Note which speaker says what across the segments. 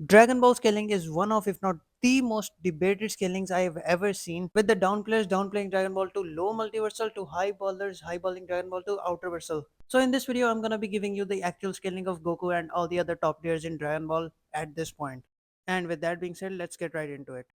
Speaker 1: Dragon Ball scaling is one of, if not the most debated scalings I have ever seen, with the downplayers downplaying Dragon Ball to low multiversal to high ballers highballing Dragon Ball to outerversal. So in this video, I'm gonna be giving you the actual scaling of Goku and all the other top tiers in Dragon Ball at this point. And with that being said, let's get right into it.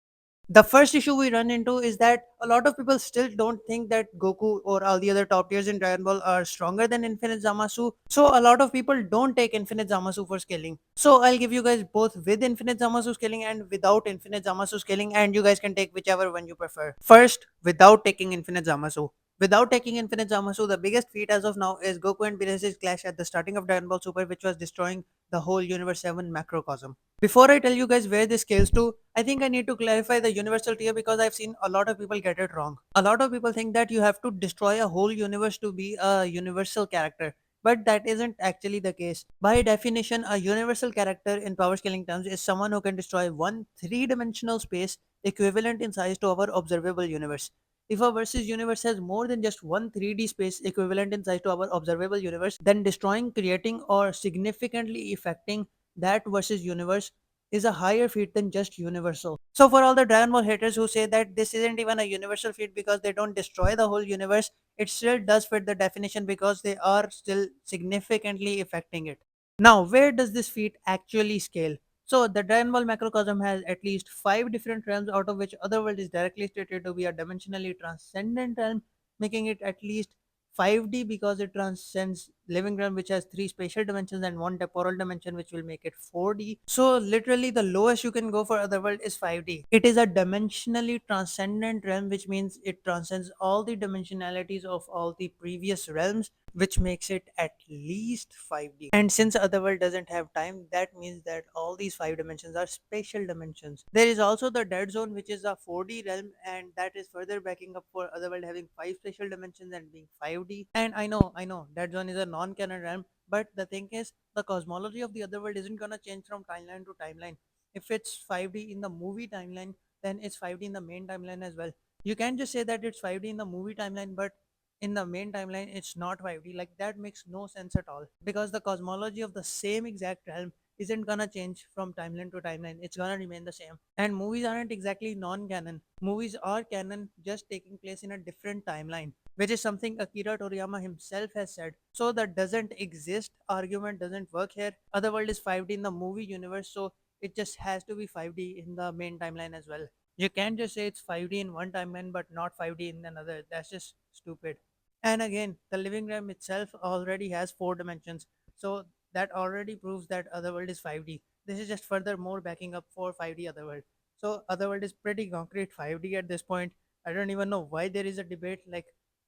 Speaker 1: The first issue we run into is that a lot of people still don't think that Goku or all the other top tiers in Dragon Ball are stronger than Infinite Zamasu. So a lot of people don't take Infinite Zamasu for scaling. So I'll give you guys both with Infinite Zamasu scaling and without Infinite Zamasu scaling, and you guys can take whichever one you prefer. First, without taking Infinite Zamasu. Without taking Infinite Zamasu, the biggest feat as of now is Goku and Beerus's clash at the starting of Dragon Ball Super, which was destroying the whole Universe 7 macrocosm. Before I tell you guys where this scales to, I think I need to clarify the universal tier because I've seen a lot of people get it wrong. A lot of people think that you have to destroy a whole universe to be a universal character. But that isn't actually the case. By definition, a universal character in power scaling terms is someone who can destroy one three-dimensional space equivalent in size to our observable universe. If a versus universe has more than just one 3D space equivalent in size to our observable universe, then destroying, creating, or significantly affecting that versus universe is a higher feat than just universal. So for all the Dragon Ball haters who say that this isn't even a universal feat because they don't destroy the whole universe, it still does fit the definition because they are still significantly affecting it. Now, where does this feat actually scale? So the Dragon Ball macrocosm has at least 5 different realms, out of which Otherworld is directly stated to be a dimensionally transcendent realm, making it at least 5D because it transcends living realm, which has 3 spatial dimensions and 1 temporal dimension, which will make it 4D. So literally the lowest you can go for Otherworld is 5D. It is a dimensionally transcendent realm, which means it transcends all the dimensionalities of all the previous realms, which makes it at least 5D. And since Otherworld doesn't have time, that means that all these 5 dimensions are spatial dimensions. There is also the Dead Zone, which is a 4D realm, and that is further backing up for Otherworld having 5 spatial dimensions and being 5D. And I know, Dead Zone is a non-canon realm, but the thing is, the cosmology of the Otherworld isn't gonna change from timeline to timeline. If it's 5D in the movie timeline, then it's 5D in the main timeline as well. You can't just say that it's 5D in the movie timeline, but in the main timeline it's not 5D. Like, that makes no sense at all, because the cosmology of the same exact realm isn't gonna change from timeline to timeline. It's gonna remain the same. And movies aren't exactly non-canon. Movies are canon, just taking place in a different timeline, which is something Akira Toriyama himself has said. So the doesn't exist argument doesn't work here. Otherworld is 5D in the movie universe, so it just has to be 5D in the main timeline as well. You can't just say it's 5D in one timeline but not 5D in another. That's just stupid. And again, the living realm itself already has 4 dimensions, so that already proves that Otherworld is 5D. This is just further more backing up for 5D Otherworld. So Otherworld is pretty concrete 5D at this point. I don't even know why there is a debate. Like,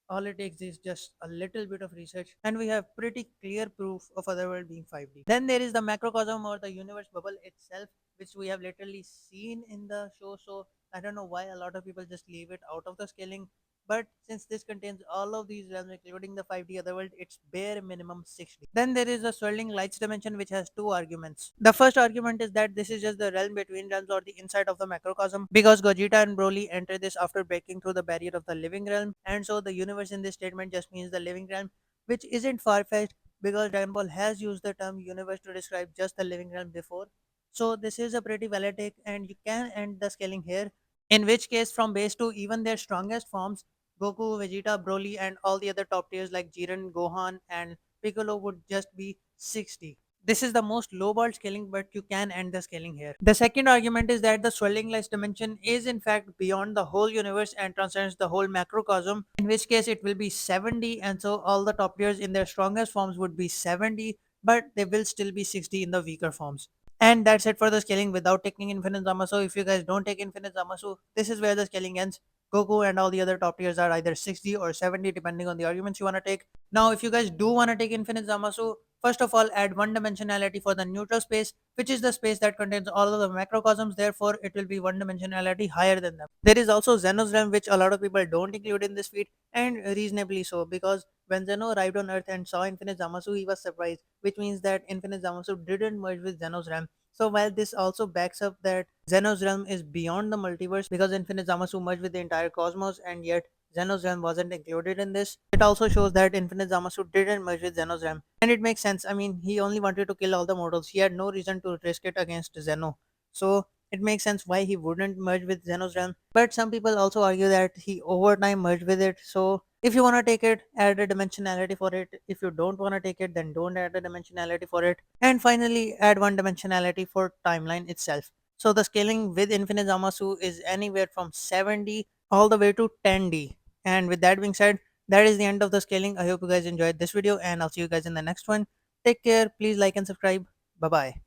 Speaker 1: all it takes is just a little bit of research, and we have pretty clear proof of Otherworld being 5D. Then there is the macrocosm or the universe bubble itself, which we have literally seen in the show. So I don't know why a lot of people just leave it out of the scaling, but since this contains all of these realms, including the 5D Otherworld, it's bare minimum 6D. Then there is the swirling lights dimension, which has 2 arguments. The first argument is that this is just the realm between realms or the inside of the macrocosm, because Gogeta and Broly enter this after breaking through the barrier of the living realm, and so the universe in this statement just means the living realm, which isn't far-fetched because Dragon Ball has used the term universe to describe just the living realm before. So this is a pretty valid take, and you can end the scaling here, in which case from base to even their strongest forms, Goku, Vegeta, Broly, and all the other top tiers like Jiren, Gohan, and Piccolo would just be 60. This is the most lowball scaling, but you can end the scaling here. The second argument is that the swirling lights dimension is in fact beyond the whole universe and transcends the whole macrocosm, in which case it will be 70, and so all the top tiers in their strongest forms would be 70, but they will still be 60 in the weaker forms. And that's it for the scaling without taking Infinite Zamasu. If you guys don't take Infinite Zamasu, this is where the scaling ends. Goku and all the other top tiers are either 60 or 70 depending on the arguments you want to take. Now, if you guys do want to take Infinite Zamasu, first of all, add one dimensionality for the neutral space, which is the space that contains all of the macrocosms. Therefore, it will be one dimensionality higher than them. There is also Zeno's realm, which a lot of people don't include in this feat, and reasonably so, because when Zeno arrived on Earth and saw Infinite Zamasu, he was surprised, which means that Infinite Zamasu didn't merge with Zeno's realm. So while this also backs up that Zeno's realm is beyond the multiverse because Infinite Zamasu merged with the entire cosmos, and yet Zeno's realm wasn't included in this. It also shows that Infinite Zamasu didn't merge with Zeno's realm. And it makes sense. I mean, he only wanted to kill all the mortals. He had no reason to risk it against Zeno. So it makes sense why he wouldn't merge with Zeno's realm. But some people also argue that he over time merged with it. So if you want to take it, add a dimensionality for it. If you don't want to take it, then don't add a dimensionality for it. And finally, add one dimensionality for timeline itself. So the scaling with Infinite Zamasu is anywhere from 7D all the way to 10D. And with that being said, that is the end of the scaling. I hope you guys enjoyed this video and I'll see you guys in the next one. Take care. Please like and subscribe. Bye bye.